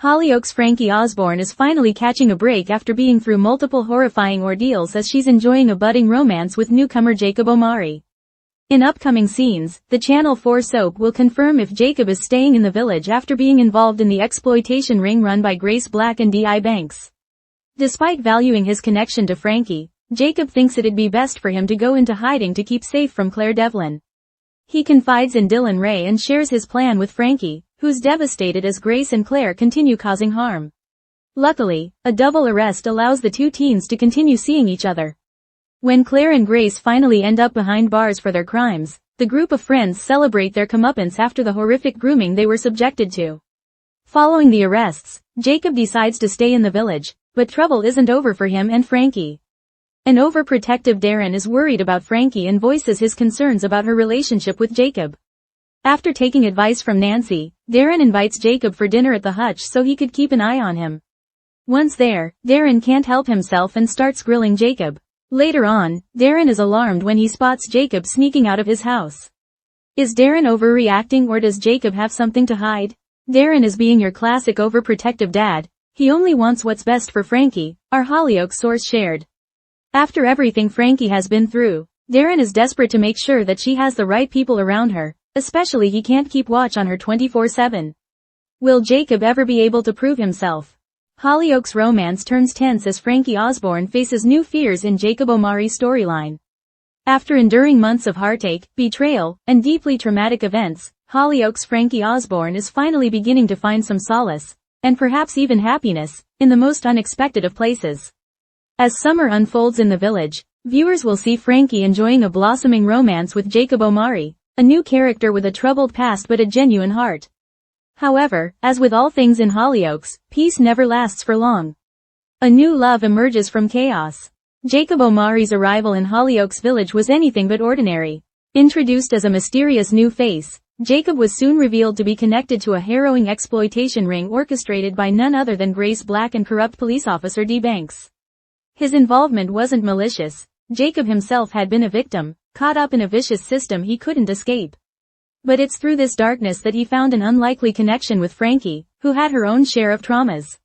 Hollyoaks' Frankie Osborne is finally catching a break after being through multiple horrifying ordeals as she's enjoying a budding romance with newcomer Jacob Omari. In upcoming scenes, the Channel 4 soap will confirm if Jacob is staying in the village after being involved in the exploitation ring run by Grace Black and D.I. Banks. Despite valuing his connection to Frankie, Jacob thinks it'd be best for him to go into hiding to keep safe from Claire Devlin. He confides in Dylan Ray and shares his plan with Frankie, who's devastated as Grace and Claire continue causing harm. Luckily, a double arrest allows the two teens to continue seeing each other. When Claire and Grace finally end up behind bars for their crimes, the group of friends celebrate their comeuppance after the horrific grooming they were subjected to. Following the arrests, Jacob decides to stay in the village, but trouble isn't over for him and Frankie. An overprotective Darren is worried about Frankie and voices his concerns about her relationship with Jacob. After taking advice from Nancy, Darren invites Jacob for dinner at the hutch so he could keep an eye on him. Once there, Darren can't help himself and starts grilling Jacob. Later on, Darren is alarmed when he spots Jacob sneaking out of his house. Is Darren overreacting or does Jacob have something to hide? Darren is being your classic overprotective dad. He only wants what's best for Frankie, our Hollyoaks source shared. After everything Frankie has been through, Darren is desperate to make sure that she has the right people around her. Especially he can't keep watch on her 24/7. Will Jacob ever be able to prove himself? Hollyoaks' romance turns tense as Frankie Osborne faces new fears in Jacob Omari's storyline. After enduring months of heartache, betrayal, and deeply traumatic events, Hollyoaks' Frankie Osborne is finally beginning to find some solace, and perhaps even happiness, in the most unexpected of places. As summer unfolds in the village, viewers will see Frankie enjoying a blossoming romance with Jacob Omari, a new character with a troubled past but a genuine heart. However, as with all things in Hollyoaks, peace never lasts for long. A new love emerges from chaos. Jacob Omari's arrival in Hollyoaks village was anything but ordinary. Introduced as a mysterious new face, Jacob was soon revealed to be connected to a harrowing exploitation ring orchestrated by none other than Grace Black and corrupt police officer D. Banks. His involvement wasn't malicious. Jacob himself had been a victim, caught up in a vicious system he couldn't escape. But it's through this darkness that he found an unlikely connection with Frankie, who had her own share of traumas.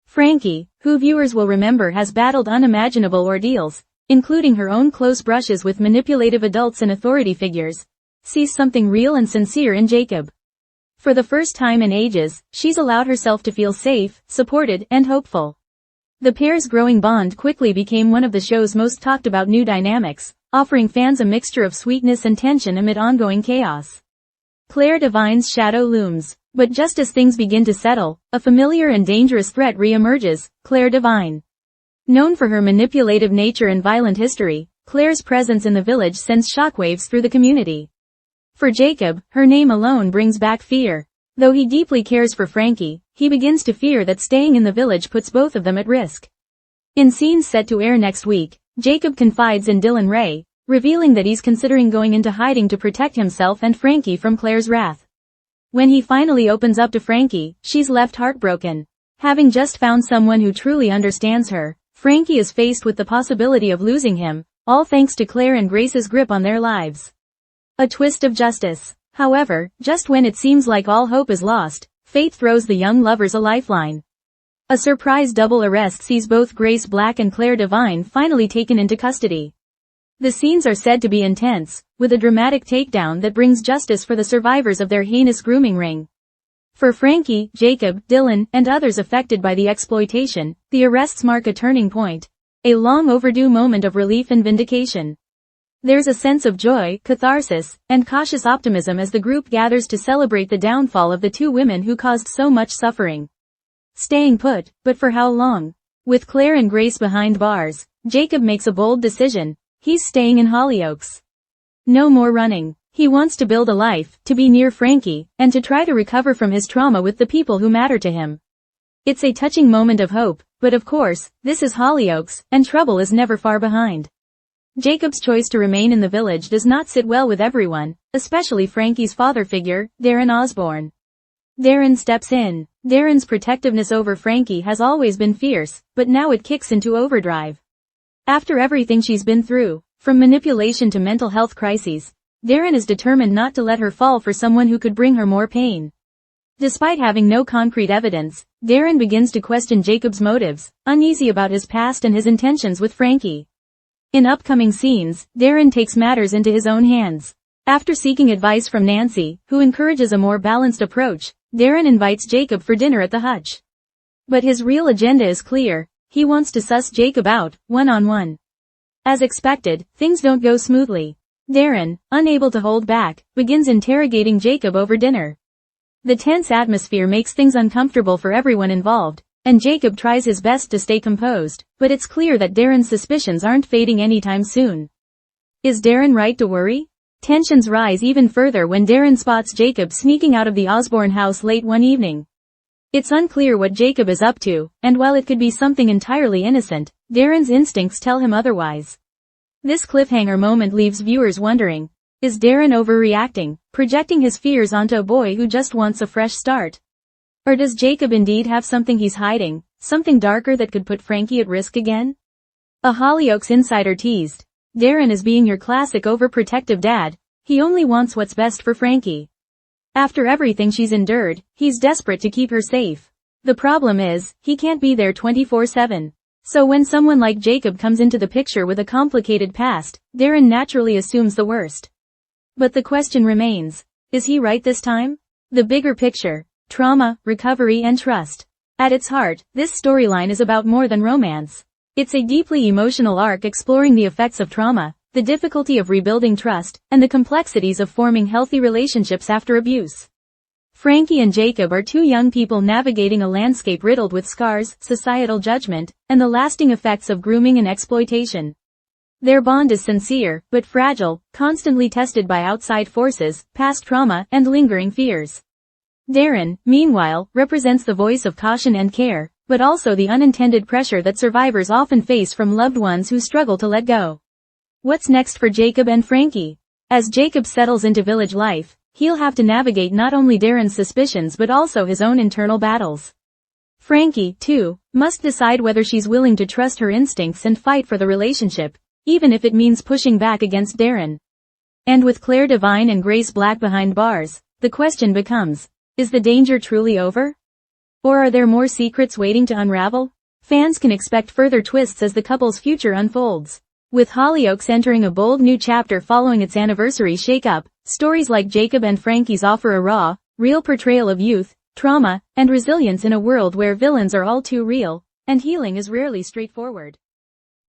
Frankie, who viewers will remember has battled unimaginable ordeals, including her own close brushes with manipulative adults and authority figures, sees something real and sincere in Jacob. For the first time in ages, she's allowed herself to feel safe, supported, and hopeful. The pair's growing bond quickly became one of the show's most talked about new dynamics, offering fans a mixture of sweetness and tension amid ongoing chaos. Claire Devine's shadow looms, but just as things begin to settle, a familiar and dangerous threat re-emerges: Claire Devine. Known for her manipulative nature and violent history, Claire's presence in the village sends shockwaves through the community. For Jacob, her name alone brings back fear. Though he deeply cares for Frankie, he begins to fear that staying in the village puts both of them at risk. In scenes set to air next week, Jacob confides in Dylan Ray, revealing that he's considering going into hiding to protect himself and Frankie from Claire's wrath. When he finally opens up to Frankie, she's left heartbroken. Having just found someone who truly understands her, Frankie is faced with the possibility of losing him, all thanks to Claire and Grace's grip on their lives. A twist of justice. However, just when it seems like all hope is lost, fate throws the young lovers a lifeline. A surprise double arrest sees both Grace Black and Claire Devine finally taken into custody. The scenes are said to be intense, with a dramatic takedown that brings justice for the survivors of their heinous grooming ring. For Frankie, Jacob, Dylan, and others affected by the exploitation, the arrests mark a turning point, a long overdue moment of relief and vindication. There's a sense of joy, catharsis, and cautious optimism as the group gathers to celebrate the downfall of the two women who caused so much suffering. Staying put, but for how long? With Claire and Grace behind bars, Jacob makes a bold decision. He's staying in Hollyoaks. No more running. He wants to build a life, to be near Frankie, and to try to recover from his trauma with the people who matter to him. It's a touching moment of hope, but of course, this is Hollyoaks, and trouble is never far behind. Jacob's choice to remain in the village does not sit well with everyone, especially Frankie's father figure, Darren Osborne. Darren steps in. Darren's protectiveness over Frankie has always been fierce, but now it kicks into overdrive. After everything she's been through, from manipulation to mental health crises, Darren is determined not to let her fall for someone who could bring her more pain. Despite having no concrete evidence, Darren begins to question Jacob's motives, uneasy about his past and his intentions with Frankie. In upcoming scenes, Darren takes matters into his own hands. After seeking advice from Nancy, who encourages a more balanced approach, Darren invites Jacob for dinner at the hutch. But his real agenda is clear. He wants to suss Jacob out, one-on-one. As expected, things don't go smoothly. Darren, unable to hold back, begins interrogating Jacob over dinner. The tense atmosphere makes things uncomfortable for everyone involved, and Jacob tries his best to stay composed, but it's clear that Darren's suspicions aren't fading anytime soon. Is Darren right to worry? Tensions rise even further when Darren spots Jacob sneaking out of the Osborne house late one evening. It's unclear what Jacob is up to, and while it could be something entirely innocent, Darren's instincts tell him otherwise. This cliffhanger moment leaves viewers wondering, is Darren overreacting, projecting his fears onto a boy who just wants a fresh start? Or does Jacob indeed have something he's hiding, something darker that could put Frankie at risk again? A Hollyoaks insider teased, Darren is being your classic overprotective dad, he only wants what's best for Frankie. After everything she's endured, he's desperate to keep her safe. The problem is, he can't be there 24/7. So when someone like Jacob comes into the picture with a complicated past, Darren naturally assumes the worst. But the question remains, is he right this time? The bigger picture, trauma, recovery and trust. At its heart, this storyline is about more than romance. It's a deeply emotional arc exploring the effects of trauma, the difficulty of rebuilding trust, and the complexities of forming healthy relationships after abuse. Frankie and Jacob are two young people navigating a landscape riddled with scars, societal judgment, and the lasting effects of grooming and exploitation. Their bond is sincere, but fragile, constantly tested by outside forces, past trauma, and lingering fears. Darren, meanwhile, represents the voice of caution and care, but also the unintended pressure that survivors often face from loved ones who struggle to let go. What's next for Jacob and Frankie? As Jacob settles into village life, he'll have to navigate not only Darren's suspicions but also his own internal battles. Frankie, too, must decide whether she's willing to trust her instincts and fight for the relationship, even if it means pushing back against Darren. And with Claire Devine and Grace Black behind bars, the question becomes, is the danger truly over? Or are there more secrets waiting to unravel? Fans can expect further twists as the couple's future unfolds. With Hollyoaks entering a bold new chapter following its anniversary shake-up, stories like Jacob and Frankie's offer a raw, real portrayal of youth, trauma, and resilience in a world where villains are all too real, and healing is rarely straightforward.